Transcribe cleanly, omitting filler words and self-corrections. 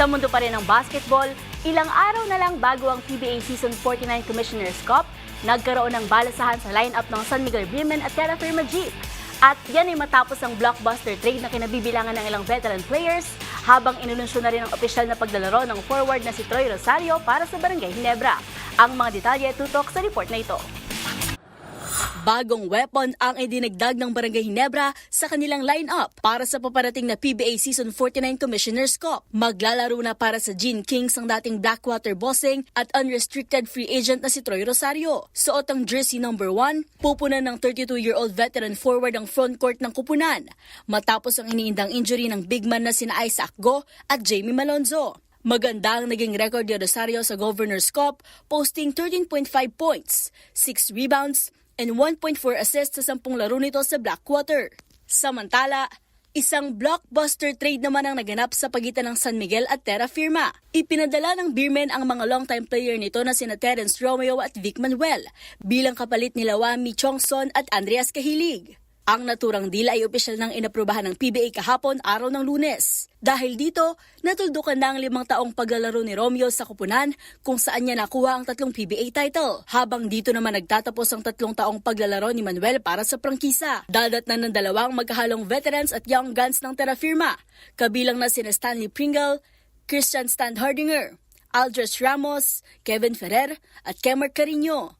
Sa mundo pa rin ng basketball, ilang araw na lang bago ang PBA Season 49 Commissioner's Cup, nagkaroon ng balasahan sa lineup ng San Miguel Beermen at Terra Firma Jeep. At yan ay matapos ang blockbuster trade na kinabibilangan ng ilang veteran players habang inununsyo na rin ang opisyal na paglalaro ng forward na si Troy Rosario para sa Barangay Ginebra. Ang mga detalye tutok sa report na ito. Bagong weapon ang idinagdag ng Barangay Ginebra sa kanilang lineup para sa paparating na PBA Season 49 Commissioner's Cup. Maglalaro na para sa Gene Kings ang dating Blackwater bossing at unrestricted free agent na si Troy Rosario. Suot ang jersey number 1, pupunan ng 32-year-old veteran forward ang frontcourt ng kupunan matapos ang iniindang injury ng big man na sina Isaac Go at Jamie Malonzo. Maganda ang naging record ni Rosario sa Governor's Cup, posting 13.5 points, 6 rebounds, and 1.4 assists sa 10 laro nito sa Blackwater. Samantala, isang blockbuster trade naman ang naganap sa pagitan ng San Miguel at Terra Firma. Ipinadala ng Beermen ang mga long-time player nito na sina Terence Romeo at Vic Manuel bilang kapalit nila Wami Chongson at Andreas Cahilig. Ang naturang deal ay opisyal ng inaprubahan ng PBA kahapon araw ng Lunes. Dahil dito, natuldukan na ang 5 taong paglalaro ni Romeo sa kupunan kung saan niya nakuha ang 3 PBA title. Habang dito naman nagtatapos ang 3 taong paglalaro ni Manuel para sa prangkisa. Dadatnan ng 2 magkahalong veterans at young guns ng Terra Firma, kabilang na sina Stanley Pringle, Christian Standhardinger, Aldrich Ramos, Kevin Ferrer at Kemar Carino.